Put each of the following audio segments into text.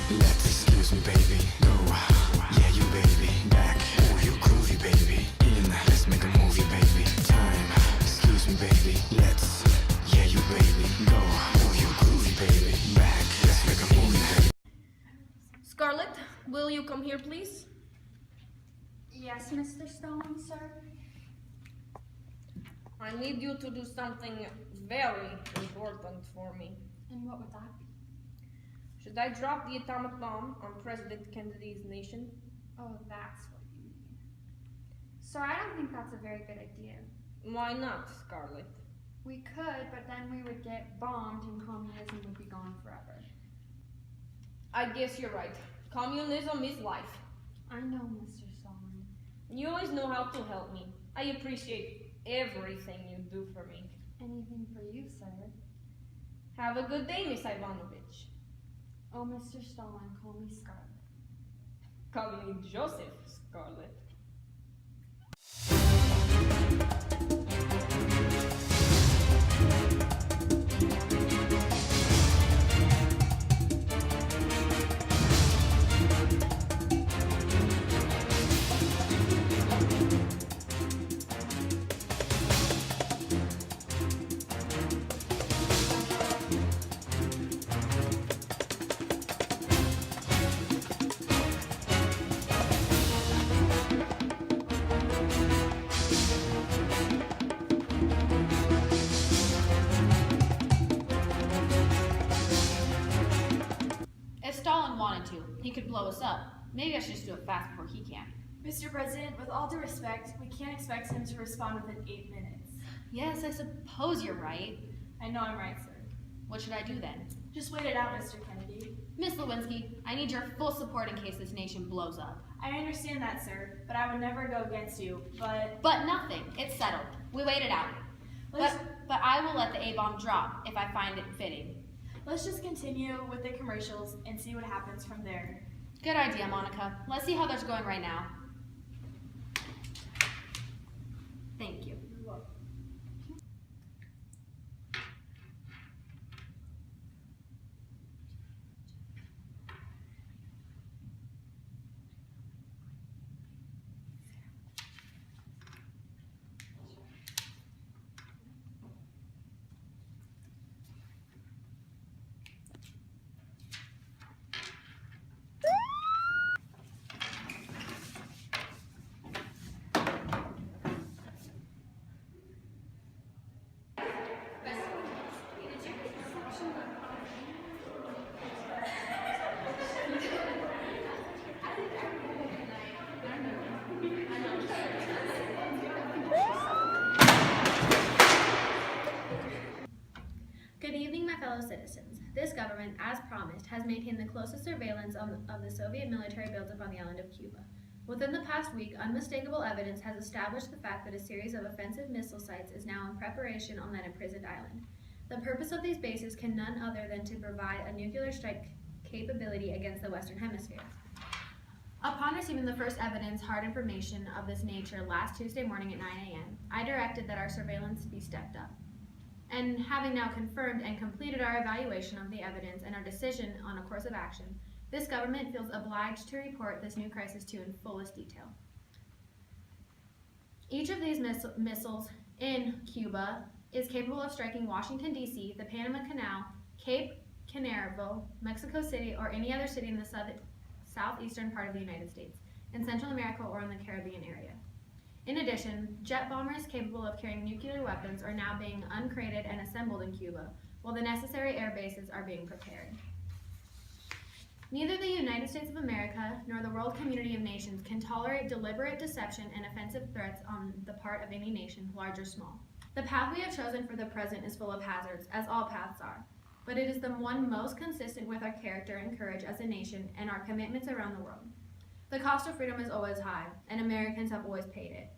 Let's excuse me, baby. Go, yeah, you baby. Back, oh, you groovy, baby. In, let's make a movie, baby. Time, excuse me, baby. Let's, yeah, you baby. Go, oh, you groovy, baby. Back, let's make a movie, baby. Scarlett, will you come here, please? Yes, Mr. Stone, sir. I need you to do something very important for me. And what would that be? Should I drop the atomic bomb on President Kennedy's nation? Oh, that's what you mean. Sir, I don't think that's a very good idea. Why not, Scarlett? We could, but then we would get bombed and communism would be gone forever. I guess you're right. Communism is life. I know, Mr. Stone. You always know how to help me. I appreciate everything you do for me. Anything for you, sir. Have a good day, Miss Ivanovich. Oh, Mr. Stalin, call me Scarlet. Call me Joseph, Scarlett. Stalin wanted to. He could blow us up. Maybe I should just do it fast before he can. Mr. President, with all due respect, we can't expect him to respond within 8 minutes. Yes, I suppose you're right. I know I'm right, sir. What should I do then? Just wait it out, Mr. Kennedy. Miss Lewinsky, I need your full support in case this nation blows up. I understand that, sir, but I would never go against you, but... But nothing. It's settled. We wait it out. But I will let the A-bomb drop if I find it fitting. Let's just continue with the commercials and see what happens from there. Good idea, Monica. Let's see how that's going right now. Thank you. Good evening, my fellow citizens. This government, as promised, has maintained the closest surveillance of the Soviet military buildup on the island of Cuba. Within the past week, unmistakable evidence has established the fact that a series of offensive missile sites is now in preparation on that imprisoned island. The purpose of these bases can none other than to provide a nuclear strike capability against the Western Hemisphere. Upon receiving the first evidence, hard information of this nature last Tuesday morning at 9 a.m., I directed that our surveillance be stepped up. And having now confirmed and completed our evaluation of the evidence and our decision on a course of action, this government feels obliged to report this new crisis to you in fullest detail. Each of these missiles in Cuba is capable of striking Washington, D.C., the Panama Canal, Cape Canaveral, Mexico City, or any other city in the southeastern part of the United States, in Central America or in the Caribbean area. In addition, jet bombers capable of carrying nuclear weapons are now being uncrated and assembled in Cuba, while the necessary air bases are being prepared. Neither the United States of America nor the world community of nations can tolerate deliberate deception and offensive threats on the part of any nation, large or small. The path we have chosen for the present is full of hazards, as all paths are, but it is the one most consistent with our character and courage as a nation and our commitments around the world. The cost of freedom is always high, and Americans have always paid it.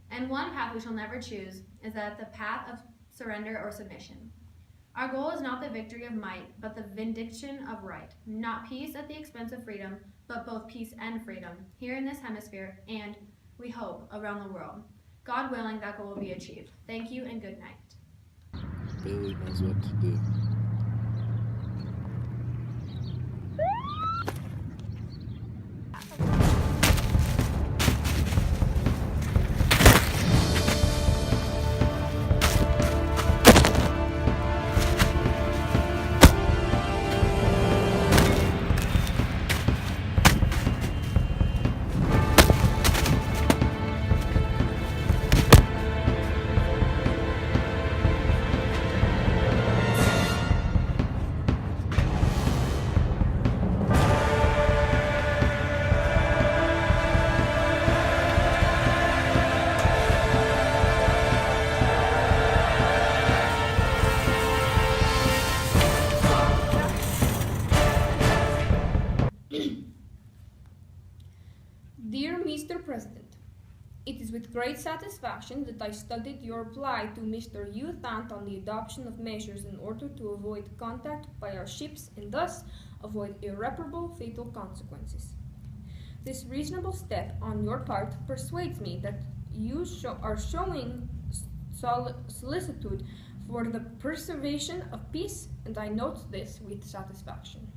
And one path we shall never choose is that the path of surrender or submission. Our goal is not the victory of might, but the vindication of right. Not peace at the expense of freedom, but both peace and freedom, here in this hemisphere and, we hope, around the world. God willing, that goal will be achieved. Thank you and good night. Bailey knows what to do. Mr. President, it is with great satisfaction that I studied your reply to Mr. Youthant on the adoption of measures in order to avoid contact by our ships and thus avoid irreparable fatal consequences. This reasonable step on your part persuades me that you are showing solicitude for the preservation of peace, and I note this with satisfaction.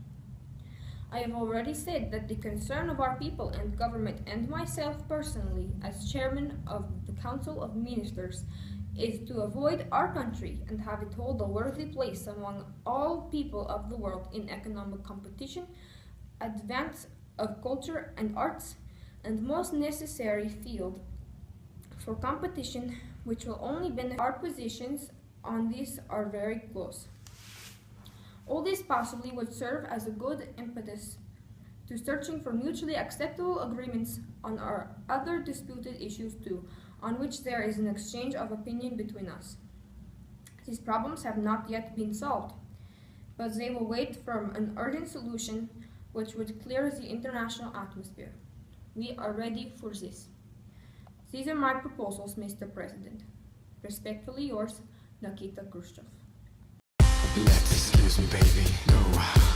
I have already said that the concern of our people and government and myself personally, as chairman of the Council of Ministers, is to avoid our country and have it hold a worthy place among all people of the world in economic competition, advance of culture and arts, and most necessary field for competition, which will only benefit our positions on this are very close. All this possibly would serve as a good impetus to searching for mutually acceptable agreements on our other disputed issues too, on which there is an exchange of opinion between us. These problems have not yet been solved, but they will wait for an urgent solution which would clear the international atmosphere. We are ready for this. These are my proposals, Mr. President. Respectfully yours, Nikita Khrushchev. Let's excuse me, baby. No.